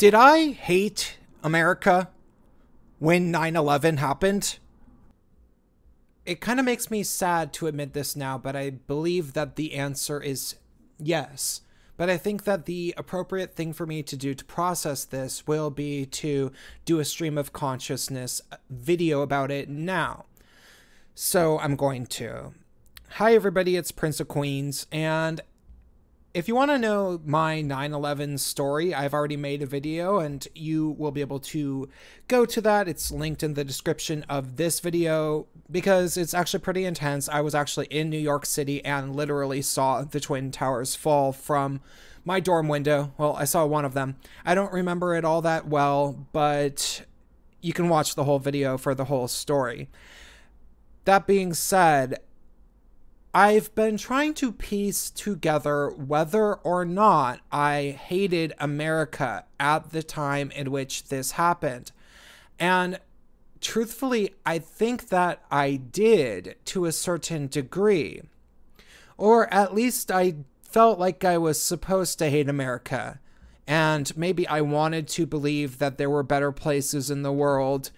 Did I hate America when 9/11 happened? It kind of makes me sad to admit this now, but I believe that the answer is yes. But I think that the appropriate thing for me to do to process this will be to do a stream of consciousness video about it now. So I'm going to. Hi everybody, it's Prince of Queens, and if you want to know my 9/11 story, I've already made a video and you will be able to go to that. It's linked in the description of this video because it's actually pretty intense. I was actually in New York City and literally saw the Twin Towers fall from my dorm window. Well, I saw one of them. I don't remember it all that well, but you can watch the whole video for the whole story. That being said, I've been trying to piece together whether or not I hated America at the time in which this happened. And truthfully, I think that I did to a certain degree. Or at least I felt like I was supposed to hate America. And maybe I wanted to believe that there were better places in the world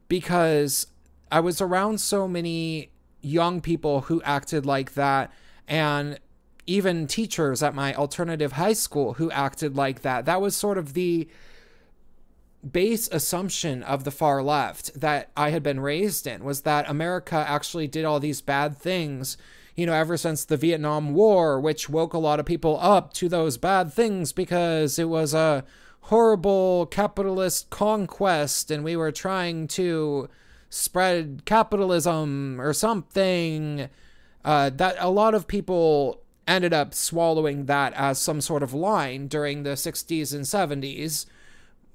because I was around so many young people who acted like that, and even teachers at my alternative high school who acted like that. That was sort of the base assumption of the far left that I had been raised in, was that America actually did all these bad things, ever since the Vietnam War, which woke a lot of people up to those bad things because it was a horrible capitalist conquest and we were trying to spread capitalism or something. That a lot of people ended up swallowing that as some sort of line during the 60s and 70s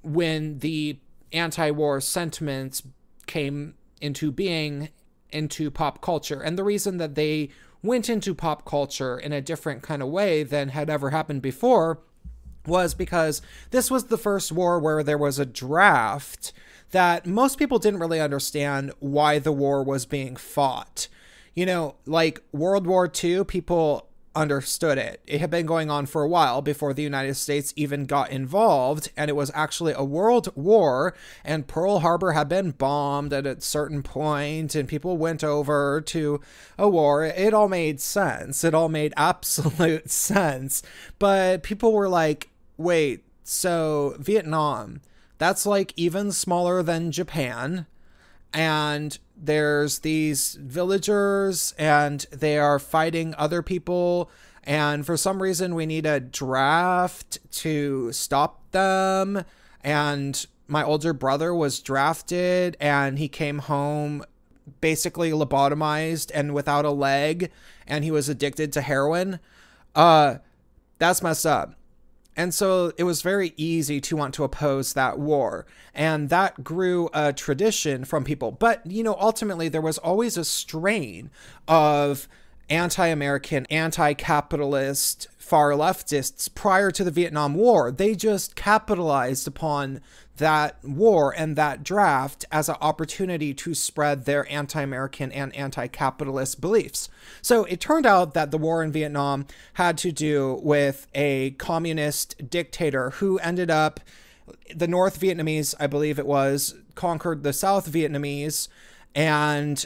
when the anti-war sentiments came into being into pop culture. And the reason that they went into pop culture in a different kind of way than had ever happened before was because this was the first war where there was a draft that most people didn't really understand why the war was being fought. Like World War II, people understood it. It had been going on for a while before the United States even got involved, and it was actually a world war, and Pearl Harbor had been bombed at a certain point, and people went over to a war. It all made sense. It all made absolute sense. But people were like, wait, so Vietnam, that's like even smaller than Japan, and there's these villagers and they are fighting other people, and for some reason we need a draft to stop them. And my older brother was drafted and he came home basically lobotomized and without a leg, and he was addicted to heroin. That's messed up. And so it was very easy to want to oppose that war. And that grew a tradition from people. But, ultimately there was always a strain of anti-American, anti-capitalist, far leftists prior to the Vietnam War. They just capitalized upon that war and that draft as an opportunity to spread their anti-American and anti-capitalist beliefs. So it turned out that the war in Vietnam had to do with a communist dictator who ended up, the North Vietnamese, I believe it was, conquered the South Vietnamese, and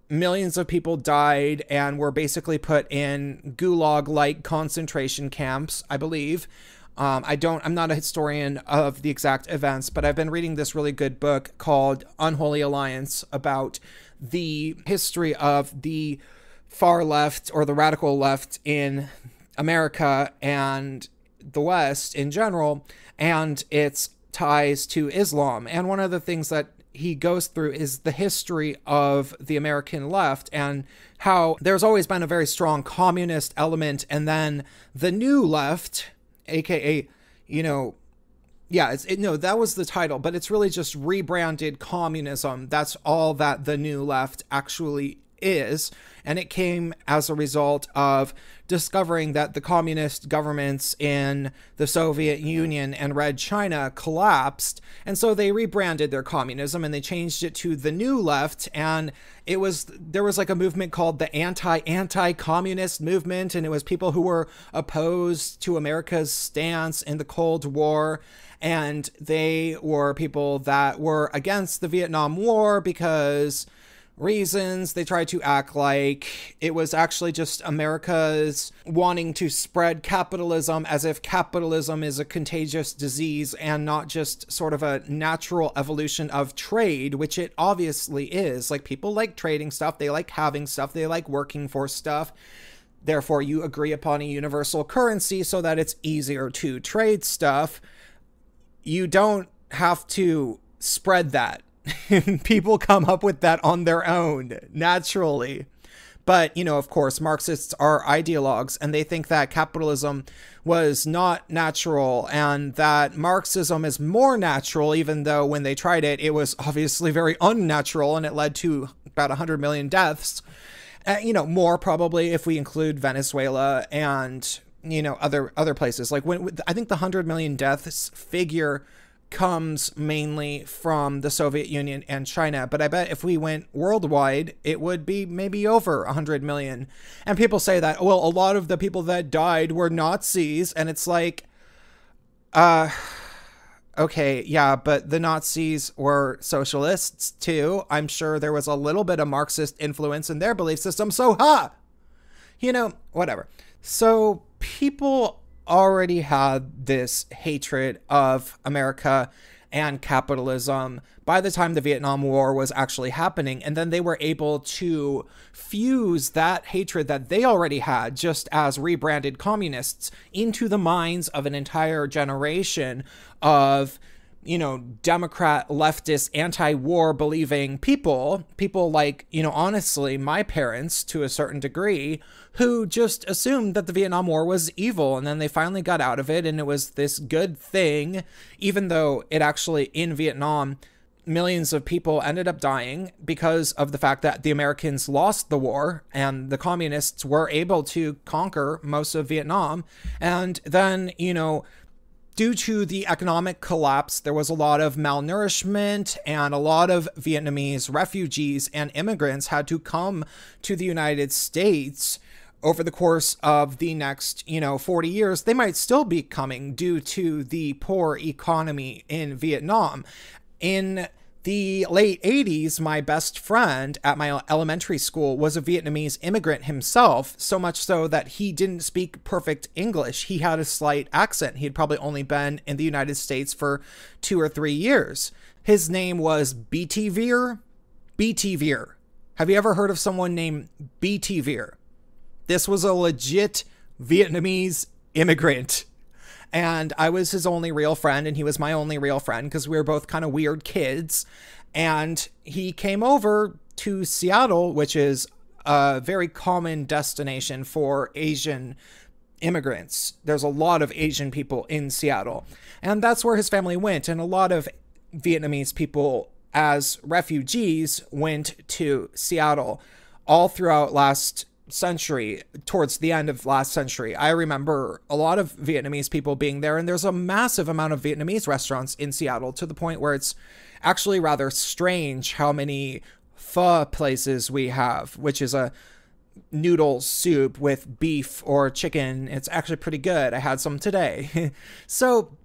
millions of people died and were basically put in gulag-like concentration camps, I believe. I'm not a historian of the exact events, but I've been reading this really good book called Unholy Alliance about the history of the far left or the radical left in America and the West in general, and its ties to Islam. And one of the things that he goes through is the history of the American left and how there's always been a very strong communist element, and then the new left, aka, that was the title, but it's really just rebranded communism. That's all that the new left actually is. And it came as a result of discovering that the communist governments in the Soviet Union and Red China collapsed. And so they rebranded their communism and they changed it to the New Left. And there was like a movement called the anti-communist movement. And it was people who were opposed to America's stance in the Cold War. And they were people that were against the Vietnam War because reasons. They tried to act like it was actually just America's wanting to spread capitalism, as if capitalism is a contagious disease and not just sort of a natural evolution of trade, which it obviously is. Like, people like trading stuff, they like having stuff, they like working for stuff. Therefore, you agree upon a universal currency so that it's easier to trade stuff. You don't have to spread that. People come up with that on their own, naturally. But, you know, of course, Marxists are ideologues, and they think that capitalism was not natural and that Marxism is more natural, even though when they tried it, it was obviously very unnatural and it led to about 100 million deaths. You know, more probably if we include Venezuela and, you know, other places. Like, I think the 100 million deaths figure comes mainly from the Soviet Union and China, but I bet if we went worldwide, it would be maybe over 100 million. And people say that, well, a lot of the people that died were Nazis, and it's like, okay, yeah, but the Nazis were socialists too. I'm sure there was a little bit of Marxist influence in their belief system, so you know, whatever. So people already had this hatred of America and capitalism by the time the Vietnam War was actually happening. And then they were able to fuse that hatred that they already had, just as rebranded communists, into the minds of an entire generation of, you know, Democrat, leftist, anti-war believing people like, you know, honestly, my parents to a certain degree, who just assumed that the Vietnam War was evil. And then they finally got out of it and it was this good thing, even though it actually, in Vietnam, millions of people ended up dying because of the fact that the Americans lost the war and the communists were able to conquer most of Vietnam. And then, you know, due to the economic collapse, there was a lot of malnourishment, and a lot of Vietnamese refugees and immigrants had to come to the United States over the course of the next, 40 years. They might still be coming due to the poor economy in Vietnam. In the late 80s, my best friend at my elementary school was a Vietnamese immigrant himself, so much so that he didn't speak perfect English. He had a slight accent. He had probably only been in the United States for 2 or 3 years. His name was B.T. Veer. B.T. Veer. Have you ever heard of someone named B.T. Veer? This was a legit Vietnamese immigrant. And I was his only real friend, and he was my only real friend because we were both kind of weird kids. And he came over to Seattle, which is a very common destination for Asian immigrants. There's a lot of Asian people in Seattle. And that's where his family went. And a lot of Vietnamese people, as refugees, went to Seattle all throughout last century, towards the end of last century. I remember a lot of Vietnamese people being there, and there's a massive amount of Vietnamese restaurants in Seattle, to the point where it's actually rather strange how many pho places we have, which is a noodle soup with beef or chicken. It's actually pretty good. I had some today. So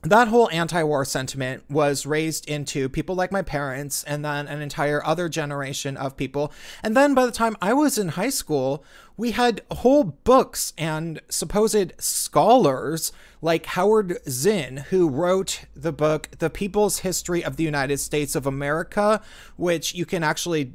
that whole anti-war sentiment was raised into people like my parents, and then an entire other generation of people. And then by the time I was in high school, we had whole books and supposed scholars like Howard Zinn, who wrote the book, The People's History of the United States of America, which you can actually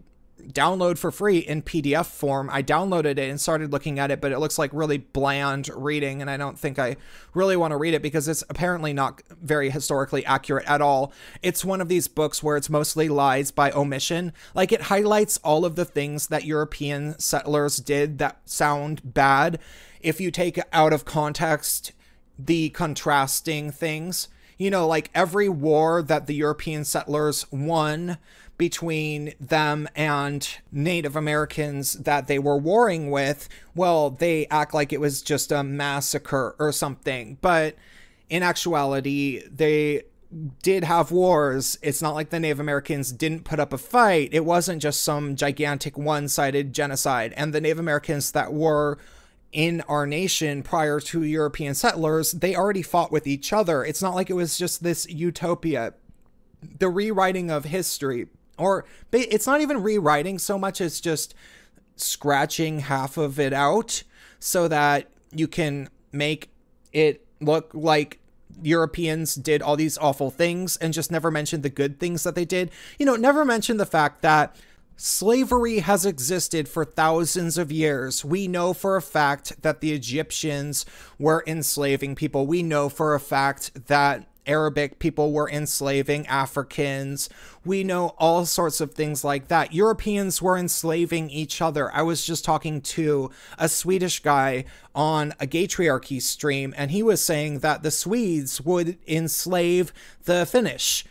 download for free in PDF form. I downloaded it and started looking at it, but it looks like really bland reading, and I don't think I really want to read it because it's apparently not very historically accurate at all. It's one of these books where it's mostly lies by omission. Like, it highlights all of the things that European settlers did that sound bad if you take out of context the contrasting things. You know, like every war that the European settlers won between them and Native Americans that they were warring with, well, they act like it was just a massacre or something. But in actuality, they did have wars. It's not like the Native Americans didn't put up a fight. It wasn't just some gigantic one-sided genocide. And the Native Americans that were in our nation prior to European settlers, they already fought with each other. It's not like it was just this utopia. The rewriting of history, or it's not even rewriting so much as just scratching half of it out so that you can make it look like Europeans did all these awful things and just never mentioned the good things that they did. Never mention the fact that slavery has existed for thousands of years. We know for a fact that the Egyptians were enslaving people. We know for a fact that Arabic people were enslaving Africans. We know all sorts of things like that. Europeans were enslaving each other. I was just talking to a Swedish guy on a Gaytriarchy stream, and he was saying that the Swedes would enslave the Finnish.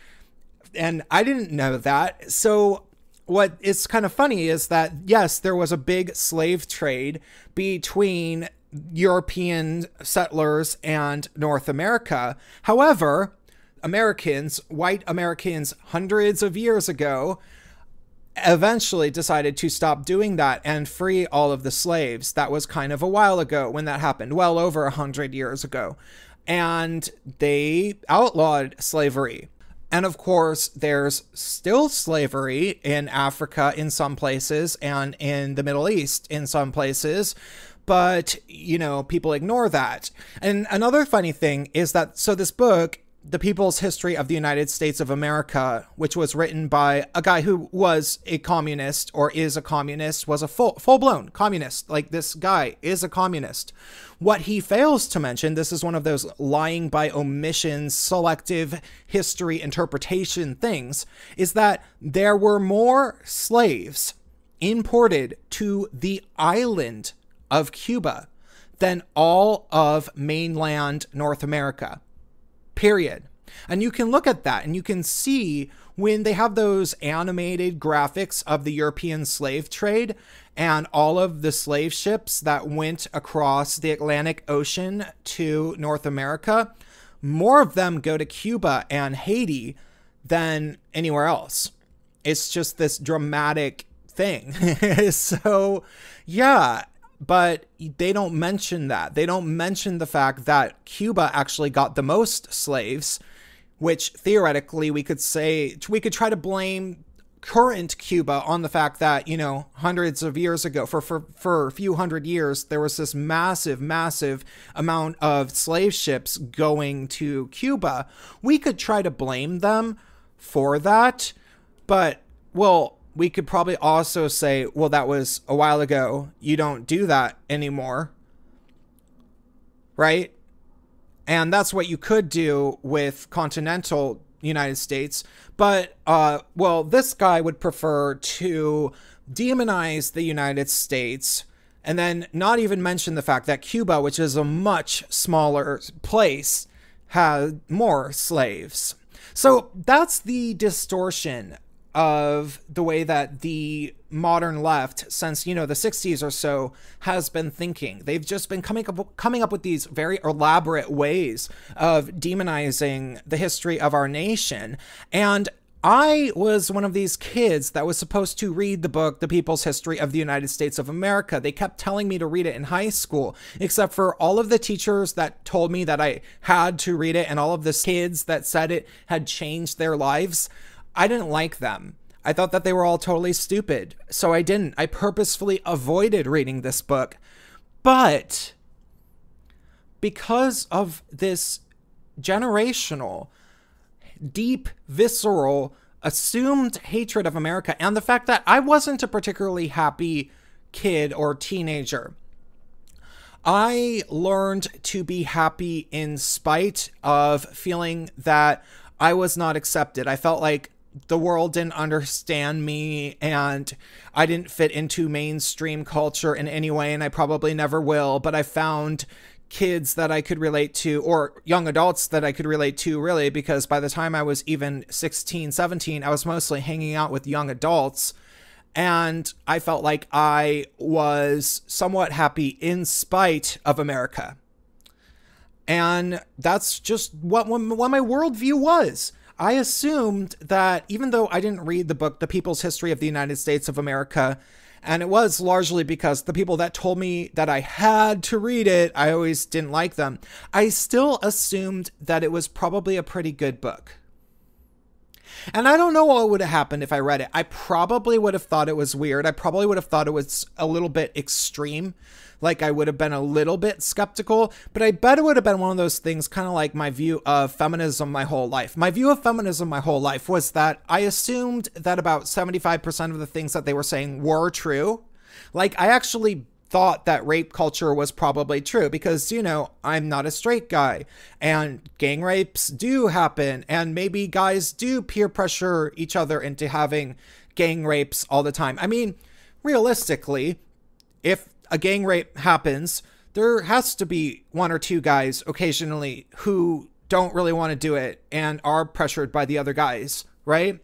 And I didn't know that. So what is kind of funny is that, yes, there was a big slave trade between European settlers and North America. However, white Americans, hundreds of years ago, eventually decided to stop doing that and free all of the slaves. That was kind of a while ago when that happened, well over 100 years ago. And they outlawed slavery. And of course, there's still slavery in Africa in some places and in the Middle East in some places. But, people ignore that. And another funny thing is that, so this book, The People's History of the United States of America, which was written by a guy who was a communist or is a communist, was a full-blown communist. Like, this guy is a communist. What he fails to mention, this is one of those lying by omission, selective history interpretation things, is that there were more slaves imported to the island of Cuba than all of mainland North America, period. And you can look at that and you can see when they have those animated graphics of the European slave trade and all of the slave ships that went across the Atlantic Ocean to North America, more of them go to Cuba and Haiti than anywhere else. It's just this dramatic thing. So, yeah. But they don't mention that. They don't mention the fact that Cuba actually got the most slaves, which theoretically we could try to blame current Cuba on the fact that, hundreds of years ago, for a few hundred years, there was this massive amount of slave ships going to Cuba. We could try to blame them for that, but, well, we could probably also say, well, that was a while ago. You don't do that anymore. Right? And that's what you could do with continental United States. But, well, this guy would prefer to demonize the United States and then not even mention the fact that Cuba, which is a much smaller place, had more slaves. So that's the distortion of the way that the modern left, since, the 60s or so, has been thinking. They've just been coming up with these very elaborate ways of demonizing the history of our nation. And I was one of these kids that was supposed to read the book, The People's History of the United States of America. They kept telling me to read it in high school, except for all of the teachers that told me that I had to read it and all of the kids that said it had changed their lives. I didn't like them. I thought that they were all totally stupid. So I didn't. I purposefully avoided reading this book. But because of this generational, deep, visceral, assumed hatred of America and the fact that I wasn't a particularly happy kid or teenager, I learned to be happy in spite of feeling that I was not accepted. I felt like the world didn't understand me and I didn't fit into mainstream culture in any way, and I probably never will, but I found kids that I could relate to, or young adults that I could relate to, really, because by the time I was even 16, 17, I was mostly hanging out with young adults. And I felt like I was somewhat happy in spite of America. And that's just what my worldview was. I assumed that even though I didn't read the book, The People's History of the United States of America, and it was largely because the people that told me that I had to read it, I always didn't like them, I still assumed that it was probably a pretty good book. And I don't know what would have happened if I read it. I probably would have thought it was weird. I probably would have thought it was a little bit extreme. Like I would have been a little bit skeptical, but I bet it would have been one of those things, kind of like my view of feminism my whole life. My view of feminism my whole life was that I assumed that about 75% of the things that they were saying were true. Like I actually thought that rape culture was probably true because, you know, I'm not a straight guy and gang rapes do happen. And maybe guys do peer pressure each other into having gang rapes all the time. I mean, realistically, if a gang rape happens, there has to be one or two guys occasionally who don't really want to do it and are pressured by the other guys, right?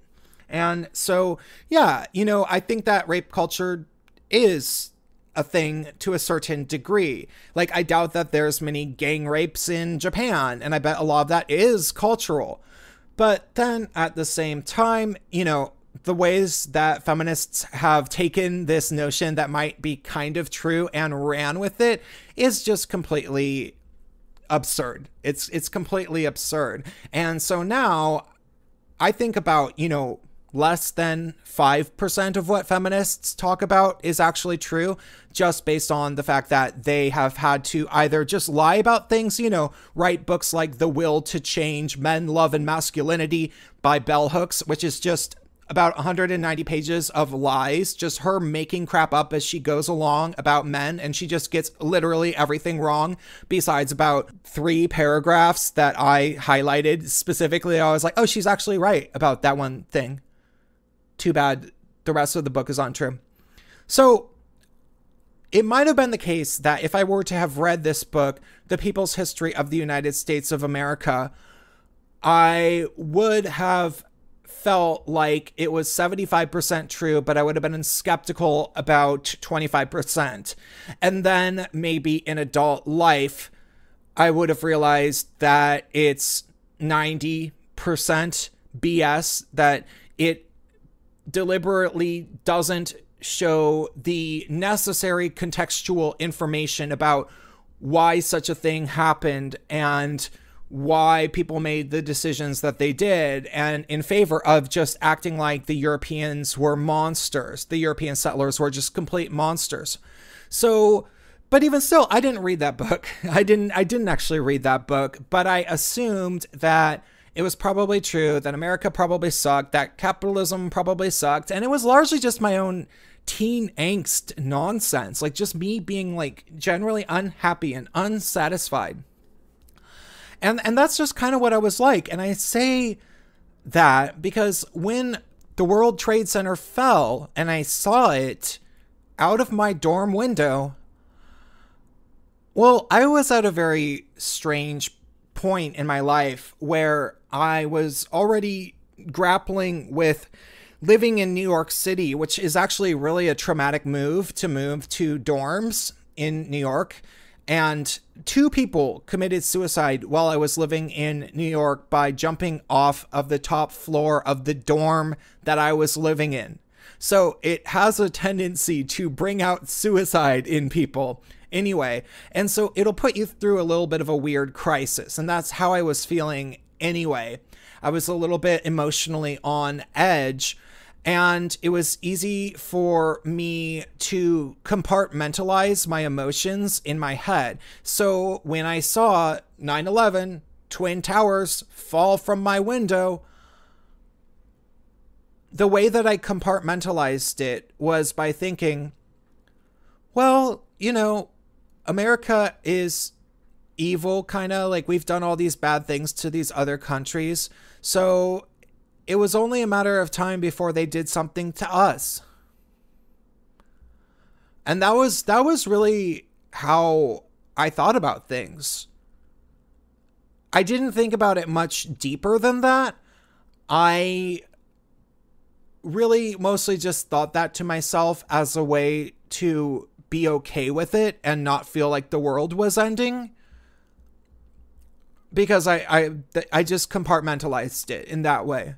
And so, yeah, you know, I think that rape culture is a thing to a certain degree. Like, I doubt that there's many gang rapes in Japan, and I bet a lot of that is cultural. But then at the same time, you know, the ways that feminists have taken this notion that might be kind of true and ran with it is just completely absurd. It's completely absurd. And so now I think about, you know, less than 5% of what feminists talk about is actually true, just based on the fact that they have had to either just lie about things, you know, write books like The Will to Change Men, Love, and Masculinity by Bell Hooks, which is just about 190 pages of lies, just her making crap up as she goes along about men, and she just gets literally everything wrong, besides about 3 paragraphs that I highlighted specifically. I was like, oh, she's actually right about that one thing. Too bad the rest of the book is untrue. So it might have been the case that if I were to have read this book, The People's History of the United States of America, I would have felt like it was 75% true, but I would have been skeptical about 25%. And then maybe in adult life, I would have realized that it's 90% BS, that it deliberately doesn't show the necessary contextual information about why such a thing happened and why people made the decisions that they did, and in favor of just acting like the Europeans were monsters. The European settlers were just complete monsters. So, but even still, I didn't read that book. I didn't actually read that book, but I assumed that it was probably true, that America probably sucked, that capitalism probably sucked, and it was largely just my own teen angst nonsense, like just me being like generally unhappy and unsatisfied. And that's just kind of what I was like. And I say that because when the World Trade Center fell and I saw it out of my dorm window, well, I was at a very strange point in my life where I was already grappling with living in New York City, which is actually really a traumatic move to dorms in New York. And 2 people committed suicide while I was living in New York by jumping off of the top floor of the dorm that I was living in. So it has a tendency to bring out suicide in people anyway. And so it'll put you through a little bit of a weird crisis. And that's how I was feeling anyway. I was a little bit emotionally on edge. And it was easy for me to compartmentalize my emotions in my head. So when I saw 9/11, Twin Towers fall from my window, the way that I compartmentalized it was by thinking, well, you know, America is evil, kind of like we've done all these bad things to these other countries. So it was only a matter of time before they did something to us. And that was really how I thought about things. I didn't think about it much deeper than that. I really mostly just thought that to myself as a way to be okay with it and not feel like the world was ending. Because I just compartmentalized it in that way.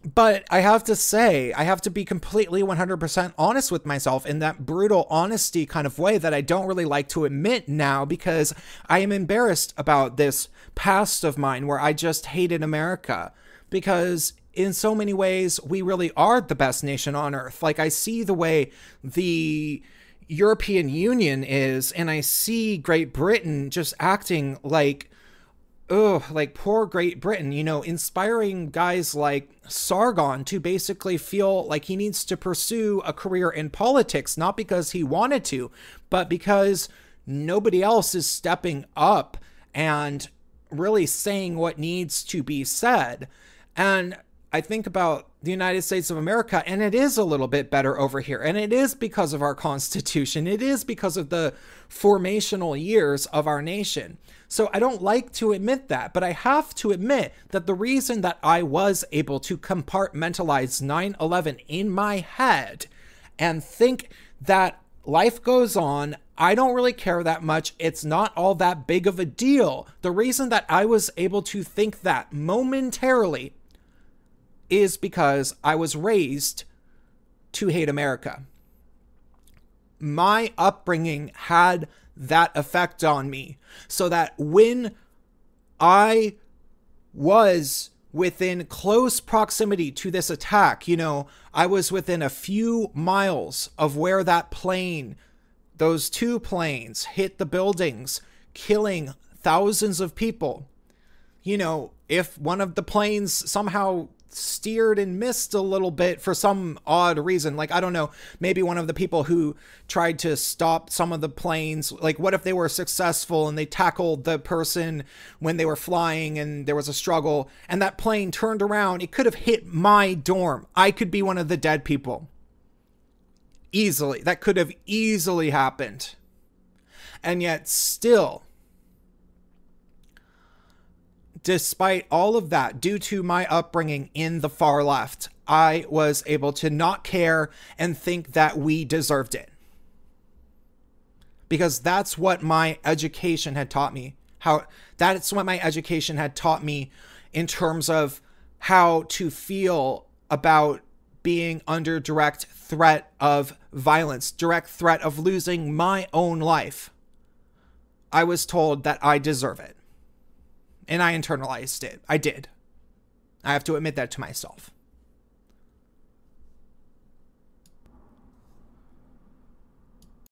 But I have to say, I have to be completely 100% honest with myself in that brutal honesty kind of way that I don't really like to admit now, because I am embarrassed about this past of mine where I just hated America. Because in so many ways, we really are the best nation on earth. Like, I see the way the European Union is, and I see Great Britain just acting like, like poor Great Britain, you know, inspiring guys like Sargon to basically feel like he needs to pursue a career in politics, not because he wanted to, but because nobody else is stepping up and really saying what needs to be said. And I think about the United States of America, and it is a little bit better over here. And it is because of our Constitution. It is because of the formational years of our nation. So I don't like to admit that, but I have to admit that the reason that I was able to compartmentalize 9/11 in my head and think that life goes on, I don't really care that much, it's not all that big of a deal. The reason that I was able to think that momentarily is because I was raised to hate America. My upbringing had that effect on me, so that when I was within close proximity to this attack, you know, I was within a few miles of where that plane, those two planes hit the buildings, killing thousands of people. You know, if one of the planes somehow steered and missed a little bit for some odd reason, like, I don't know, maybe one of the people who tried to stop some of the planes, like, what if they were successful and they tackled the person when they were flying and there was a struggle and that plane turned around, it could have hit my dorm. I could be one of the dead people. Easily. That could have easily happened. And yet still, despite all of that, due to my upbringing in the far left, I was able to not care and think that we deserved it. Because that's what my education had taught me. That's what my education had taught me in terms of how to feel about being under direct threat of violence, direct threat of losing my own life. I was told that I deserve it. And I internalized it. I did. I have to admit that to myself.